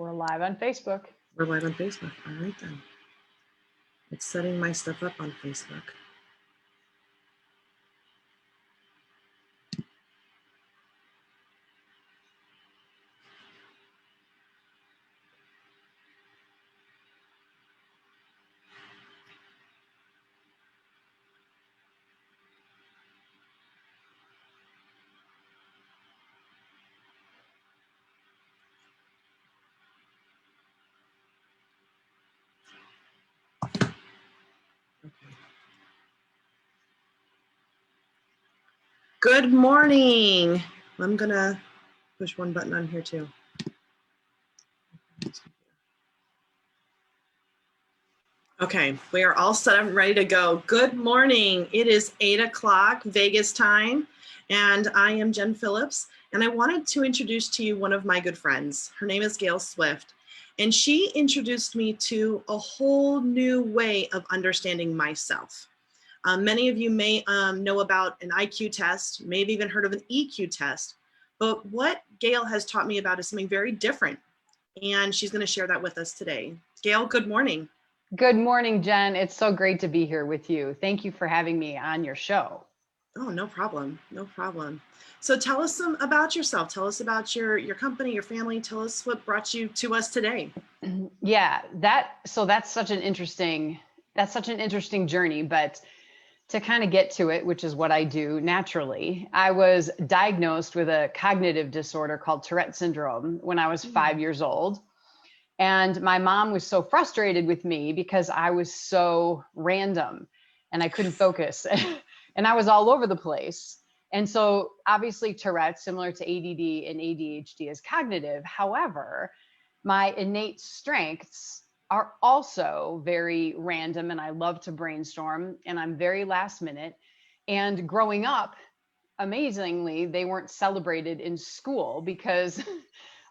We're live on Facebook. We're live on Facebook. All right then. It's setting my stuff up on Facebook. Good morning. I'm gonna push one button on here too. Okay, we are all set up and ready to go. Good morning. It is 8 o'clock Vegas time, and I am Jen Phillips, and I wanted to introduce to you one of my good friends. Her name is Gail Swift, and she introduced me to a whole new way of understanding myself. Many of you may know about an IQ test, maybe even heard of an EQ test, but what Gail has taught me about is something very different, and she's going to share that with us today. Gail, good morning. Good morning, Jen. It's so great to be here with you. Thank you for having me on your show. Oh, no problem. No problem. So tell us about yourself. Tell us about your company, your family. Tell us what brought you to us today. Yeah, that's such an interesting journey, but to kind of get to it, which is what I do naturally, I was diagnosed with a cognitive disorder called Tourette syndrome when I was 5 years old. And my mom was so frustrated with me because I was so random and I couldn't focus and I was all over the place. And so obviously Tourette, similar to ADD and ADHD, is cognitive. However, my innate strengths are also very random, and I love to brainstorm, and I'm very last minute. And growing up, amazingly, they weren't celebrated in school because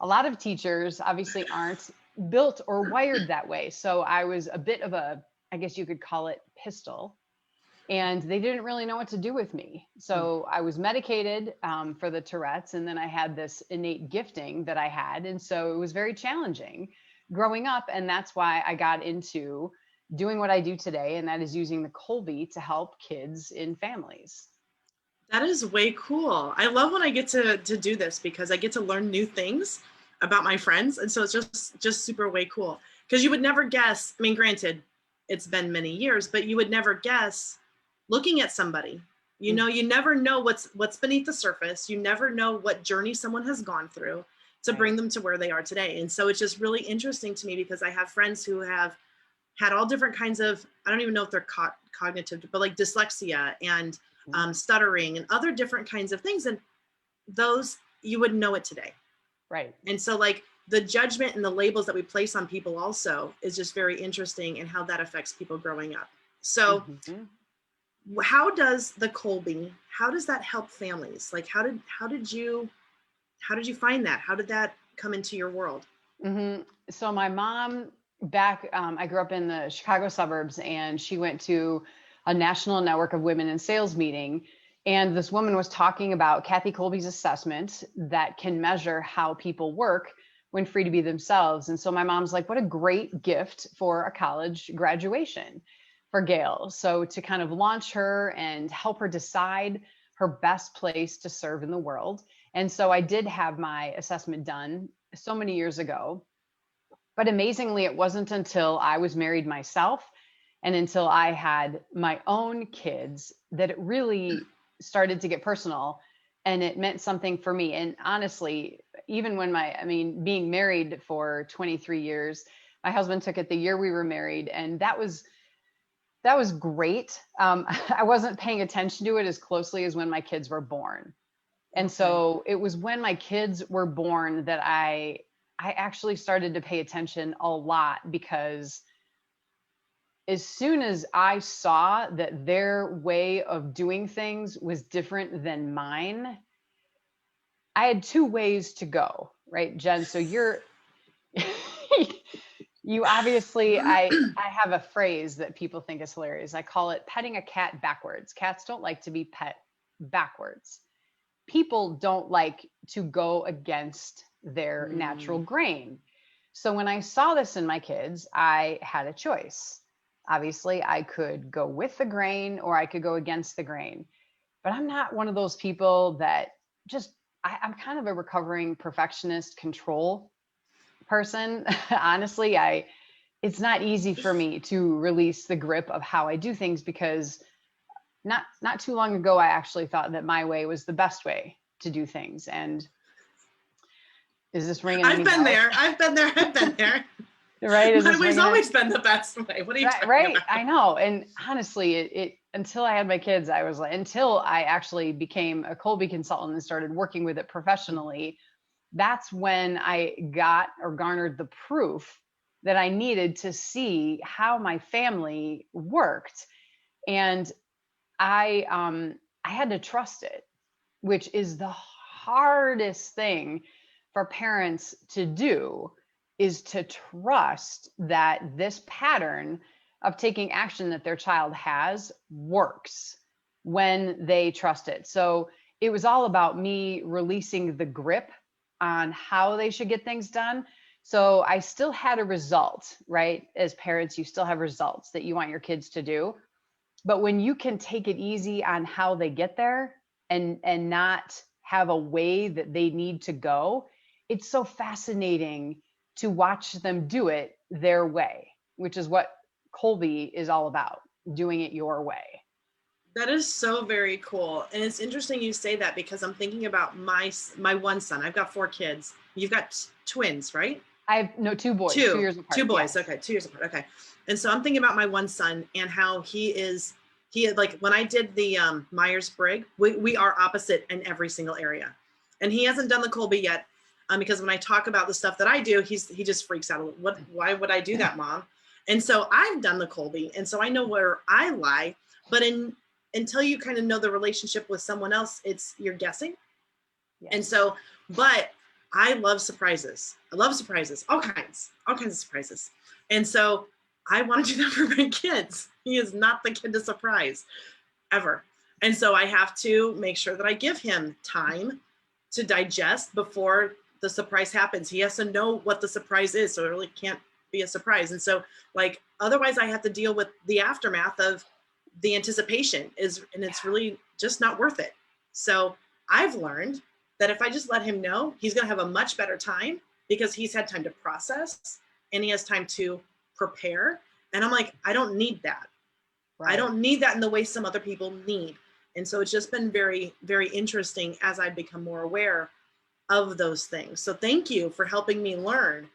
a lot of teachers obviously aren't built or wired that way. So I was a bit of a, I guess you could call it, pistol, and they didn't really know what to do with me. So I was medicated for the Tourette's, and then I had this innate gifting that I had. And so it was very challenging growing up. And that's why I got into doing what I do today. And that is using the Kolbe to help kids in families. That is way cool. I love when I get to do this because I get to learn new things about my friends. And so it's just super way cool. Because you would never guess, I mean, granted, it's been many years, but you would never guess looking at somebody. You know, you never know what's beneath the surface. You never know what journey someone has gone through to bring them to where they are today. And so it's just really interesting to me because I have friends who have had all different kinds of, I don't even know if they're cognitive, but like dyslexia and stuttering and other different kinds of things. And those, you wouldn't know it today. Right. And so like the judgment and the labels that we place on people also is just very interesting and how that affects people growing up. So how does the Kolbe, how does that help families? Like how did you find that? How did that come into your world? So my mom I grew up in the Chicago suburbs, and she went to a national network of women in sales meeting. And this woman was talking about Kathy Kolbe's assessment that can measure how people work when free to be themselves. And so my mom's like, what a great gift for a college graduation for Gail. So to kind of launch her and help her decide her best place to serve in the world. And so I did have my assessment done so many years ago. But amazingly, it wasn't until I was married myself and until I had my own kids that it really started to get personal, and it meant something for me. And honestly, even when being married for 23 years, my husband took it the year we were married, and that was great. I wasn't paying attention to it as closely as when my kids were born. And so it was when my kids were born that I actually started to pay attention a lot, because as soon as I saw that their way of doing things was different than mine, I had two ways to go, right, Jen? So you obviously, I have a phrase that people think is hilarious. I call it petting a cat backwards. Cats don't like to be pet backwards. People don't like to go against their natural grain. So when I saw this in my kids, I had a choice. Obviously, I could go with the grain or I could go against the grain. But I'm not one of those people that just, I'm kind of a recovering perfectionist control person. Honestly, it's not easy for me to release the grip of how I do things because not too long ago, I actually thought that my way was the best way to do things. And is this ringing any I've been bells? there. I've been there. I've been there. Right? Is My this way's ringing always been the best way. What are you talking right? about? I know. And honestly, it until I had my kids, I was like, until I actually became a Kolbe consultant and started working with it professionally, that's when I got or garnered the proof that I needed to see how my family worked. And I had to trust it, which is the hardest thing for parents to do, is to trust that this pattern of taking action that their child has works when they trust it. So it was all about me releasing the grip on how they should get things done. So I still had a result, right? As parents, you still have results that you want your kids to do. But when you can take it easy on how they get there and not have a way that they need to go, it's so fascinating to watch them do it their way, which is what Kolbe is all about, doing it your way. That is so very cool. And it's interesting you say that because I'm thinking about my one son. I've got 4 kids. You've got twins, right? I have no 2 boys, 2 years apart. 2 boys. Yes. Okay. 2 years apart. Okay. And so I'm thinking about my one son and how he had, like, when I did the Myers-Briggs, we are opposite in every single area. And he hasn't done the Kolbe yet because when I talk about the stuff that I do, he just freaks out. Why would I do that, Mom? And so I've done the Kolbe. And so I know where I lie, but until you kind of know the relationship with someone else, you're guessing. Yes. And so, but I love surprises. I love surprises, all kinds of surprises. And so I want to do that for my kids. He is not the kid to surprise ever. And so I have to make sure that I give him time to digest before the surprise happens. He has to know what the surprise is. So it really can't be a surprise. And so, like, otherwise I have to deal with the aftermath of the anticipation and it's really just not worth it. So I've learned that if I just let him know, he's going to have a much better time because he's had time to process and he has time to prepare. And I'm like, I don't need that. Right. I don't need that in the way some other people need. And so it's just been very, very interesting as I become more aware of those things. So thank you for helping me learn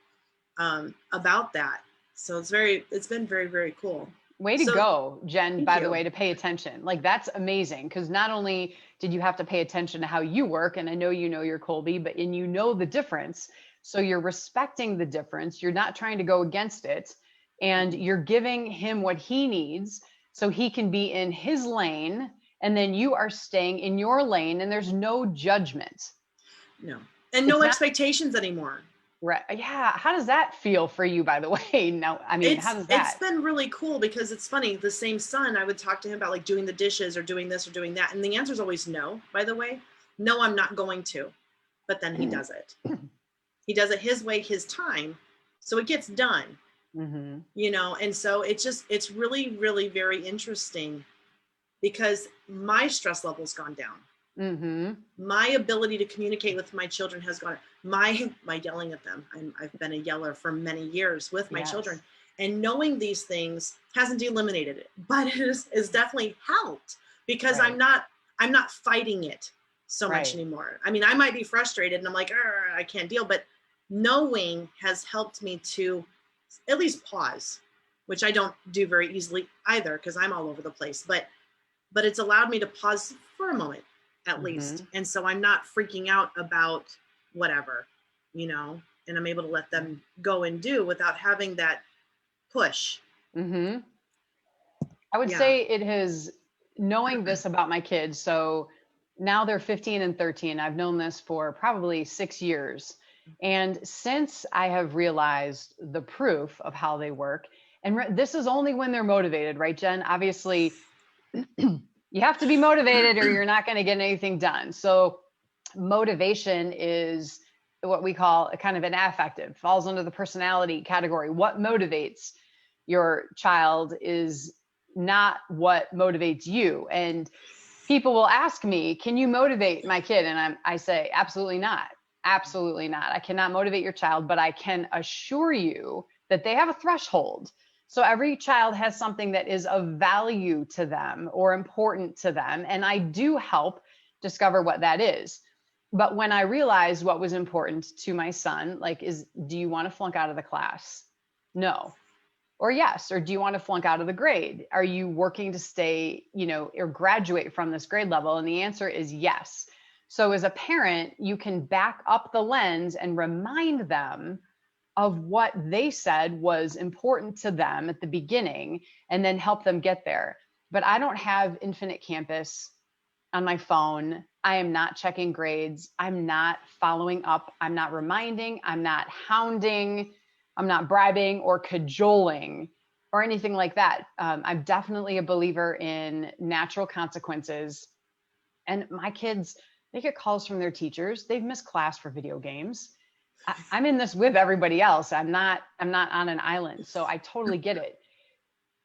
about that. So it's been very, very cool. Way to go, Jen, by the way, to pay attention. Like, that's amazing, because not only did you have to pay attention to how you work, and I know you know your Kolbe, and you know the difference. So you're respecting the difference. You're not trying to go against it, and you're giving him what he needs so he can be in his lane, and then you are staying in your lane, and there's no judgment. No. And no expectations anymore. Right. Yeah. How does that feel for you, by the way? No, I mean, how does that? It's been really cool because it's funny. The same son, I would talk to him about like doing the dishes or doing this or doing that. And the answer is always no, by the way. No, I'm not going to. But then he does it. He does it his way, his time. So it gets done, you know? And so it's really, really very interesting because my stress level's gone down. My ability to communicate with my children has gone. My yelling at them. I've been a yeller for many years with my children, and knowing these things hasn't eliminated it, but it is definitely helped because I'm not fighting it so much anymore. I mean, I might be frustrated and I'm like, I can't deal, but knowing has helped me to at least pause, which I don't do very easily either because I'm all over the place. But it's allowed me to pause for a moment at least. And so I'm not freaking out about whatever, you know, and I'm able to let them go and do without having that push. I would say it has, knowing this about my kids. So now they're 15 and 13. I've known this for probably 6 years. And since I have realized the proof of how they work, and this is only when they're motivated, right, Jen? Obviously, you have to be motivated or you're not going to get anything done. So motivation is what we call a kind of an affective, falls under the personality category. What motivates your child is not what motivates you. And people will ask me, can you motivate my kid? And I say, absolutely not. Absolutely not. I cannot motivate your child, but I can assure you that they have a threshold. So every child has something that is of value to them or important to them. And I do help discover what that is. But when I realized what was important to my son, like, do you want to flunk out of the class? No. Or yes. Or do you want to flunk out of the grade? Are you working to stay, or graduate from this grade level? And the answer is yes. So as a parent, you can back up the lens and remind them of what they said was important to them at the beginning, and then help them get there. But I don't have infinite campus on my phone. I am not checking grades. I'm not following up. I'm not reminding. I'm not hounding. I'm not bribing or cajoling or anything like that. I'm definitely a believer in natural consequences. And my kids, they get calls from their teachers. They've missed class for video games. I'm in this with everybody else. I'm not on an island. So I totally get it.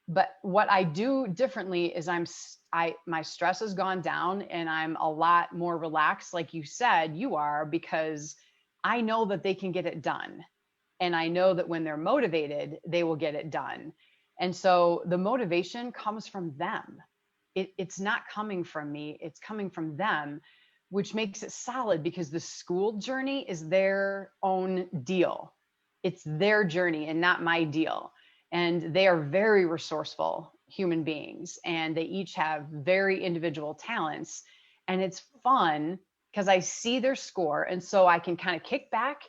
But what I do differently is my stress has gone down and I'm a lot more relaxed, like you said, you are, because I know that they can get it done. And I know that when they're motivated, they will get it done. And so the motivation comes from them. It's not coming from me. It's coming from them, which makes it solid because the school journey is their own deal. It's their journey and not my deal. And they are very resourceful human beings, and they each have very individual talents. And it's fun because I see their score. And so I can kind of kick back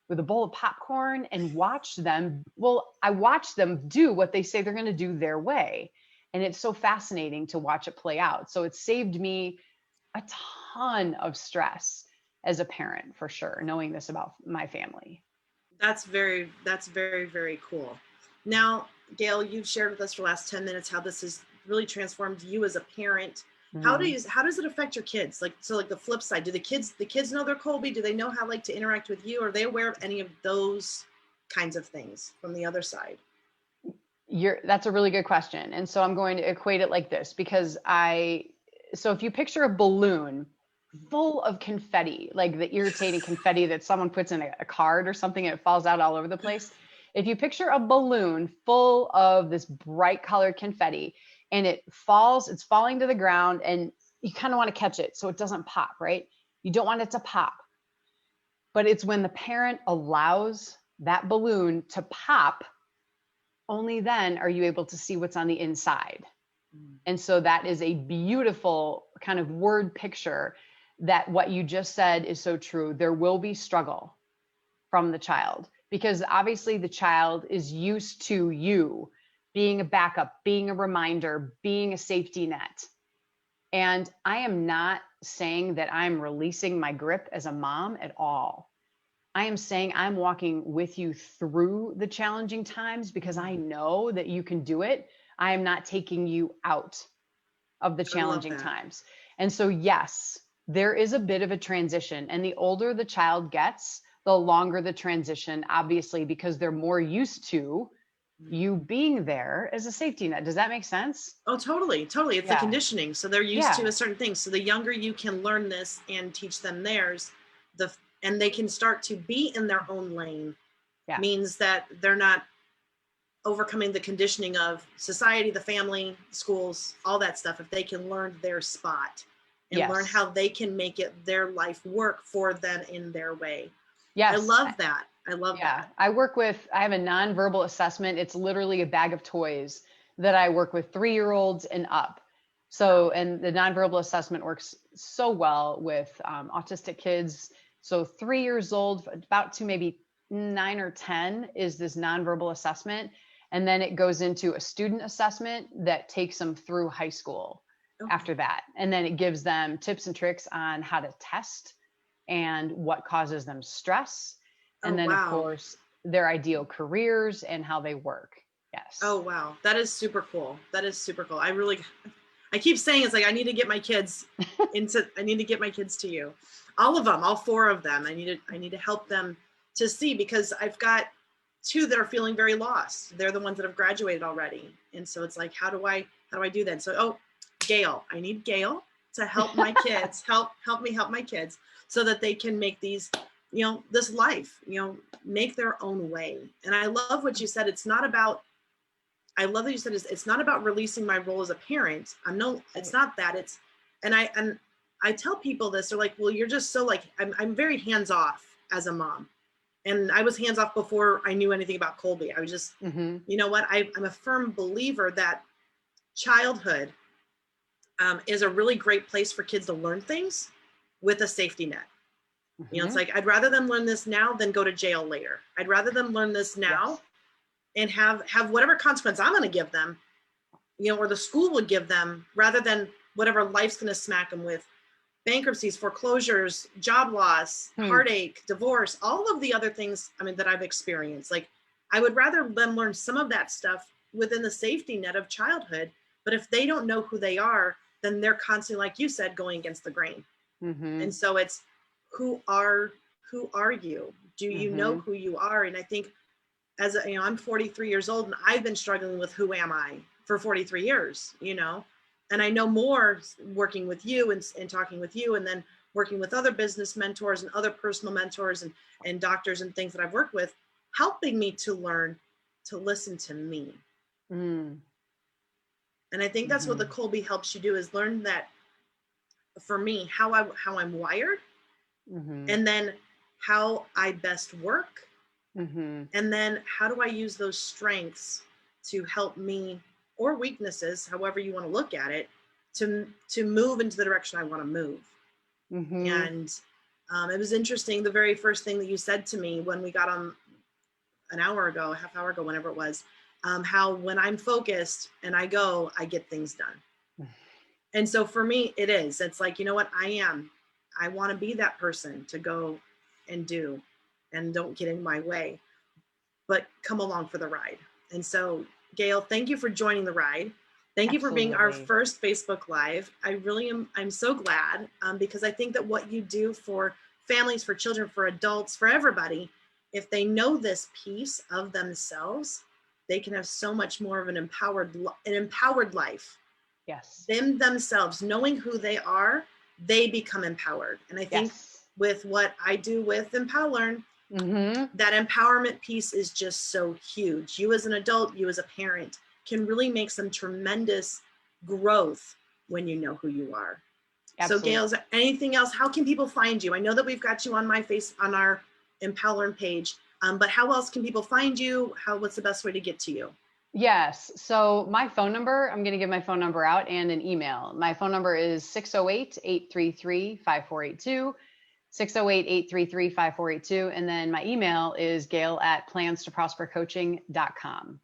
with a bowl of popcorn and watch them. Well, I watch them do what they say they're going to do their way. And it's so fascinating to watch it play out. So it saved me a ton of stress as a parent, for sure, knowing this about my family. That's very, very cool. Now, Gail, you've shared with us for the last 10 minutes how this has really transformed you as a parent. Mm-hmm. How does it affect your kids? Like the flip side, do the kids know they're Kolbe? Do they know how to interact with you? Are they aware of any of those kinds of things from the other side? That's a really good question. And so I'm going to equate it like this, because so if you picture a balloon full of confetti, like the irritating confetti that someone puts in a card or something and it falls out all over the place. If you picture a balloon full of this bright colored confetti and it's falling to the ground, and you kind of want to catch it so it doesn't pop, right? You don't want it to pop. But it's when the parent allows that balloon to pop, only then are you able to see what's on the inside. And so that is a beautiful kind of word picture that what you just said is so true. There will be struggle from the child, because obviously the child is used to you being a backup, being a reminder, being a safety net. And I am not saying that I'm releasing my grip as a mom at all. I am saying I'm walking with you through the challenging times because I know that you can do it. I am not taking you out of the challenging times. And so, yes, there is a bit of a transition. And the older the child gets, the longer the transition, obviously, because they're more used to you being there as a safety net. Does that make sense? Oh, totally. It's the conditioning. So they're used to a certain thing. So the younger you can learn this and teach them theirs, and they can start to be in their own lane, means that they're not overcoming the conditioning of society, the family, schools, all that stuff. If they can learn their spot and learn how they can make it their life work for them in their way. Yes. I love that. That. I have a nonverbal assessment. It's literally a bag of toys that I work with 3-year-olds and up. So, and the nonverbal assessment works so well with autistic kids. So 3 years old, about to maybe 9 or 10 is this nonverbal assessment. And then it goes into a student assessment that takes them through high school after that. And then it gives them tips and tricks on how to test and what causes them stress. And then, of course, their ideal careers and how they work. Yes. Oh, wow. That is super cool. I keep saying it's like, I need to get my kids to you. all of them, all 4 of them. I need to help them to see, because I've got 2 that are feeling very lost. They're the ones that have graduated already. And so it's like, how do I do that? So, Gail, I need Gail to help my kids, help me help my kids so that they can make these, this life, make their own way. And I love what you said. I love that you said it's not about releasing my role as a parent. It's not that. And I tell people this, they're like, well, you're just so like, I'm very hands off as a mom. And I was hands off before I knew anything about Kolbe. I was just, you know what? I'm a firm believer that childhood is a really great place for kids to learn things with a safety net. It's like, I'd rather them learn this now than go to jail later. I'd rather them learn this now and have whatever consequence I'm going to give them, or the school would give them, rather than whatever life's going to smack them with. Bankruptcies, foreclosures, job loss, heartache, divorce, all of the other things, that I've experienced. Like, I would rather them learn some of that stuff within the safety net of childhood. But if they don't know who they are, then they're constantly, like you said, going against the grain. And so it's, who are you? Do you know who you are? And I think I'm 43 years old, and I've been struggling with who am I for 43 years, and I know more working with you and talking with you, and then working with other business mentors and other personal mentors and doctors and things that I've worked with, helping me to learn to listen to me. And I think that's what the Kolbe helps you do, is learn that, for me, how I'm wired, and then how I best work, and then how do I use those strengths to help me, or weaknesses, however you want to look at it, to move into the direction I want to move. And it was interesting, the very first thing that you said to me when we got on a half hour ago, whenever it was, how when I'm focused and I get things done. And so for me, it's like, you know what, I want to be that person to go and do, and don't get in my way, but come along for the ride. And so, Gail, thank you for joining the ride. Thank you for being our first Facebook Live. I really am. I'm so glad, because I think that what you do for families, for children, for adults, for everybody, if they know this piece of themselves, they can have so much more of an empowered life. Yes. Themselves, knowing who they are, they become empowered. And I think with what I do with Empower Learn, that empowerment piece is just so huge. You as an adult, you as a parent, can really make some tremendous growth when you know who you are. Absolutely. So Gail, is there anything else? How can people find you? I know that we've got you on on our Empower Learn page, but how else can people find you? What's the best way to get to you? Yes. So my phone number, I'm going to give my phone number out, and an email. My phone number is 608-833-5482. 608-833-5482. And then my email is gail@planstoprospercoaching.com.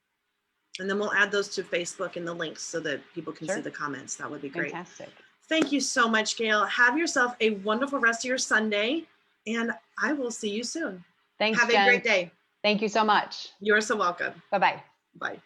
And then we'll add those to Facebook in the links so that people can see the comments. That would be great. Fantastic. Thank you so much, Gail. Have yourself a wonderful rest of your Sunday, and I will see you soon. Thanks, Have Jen. a great day. Thank you so much. You're so welcome. Bye-bye. Bye.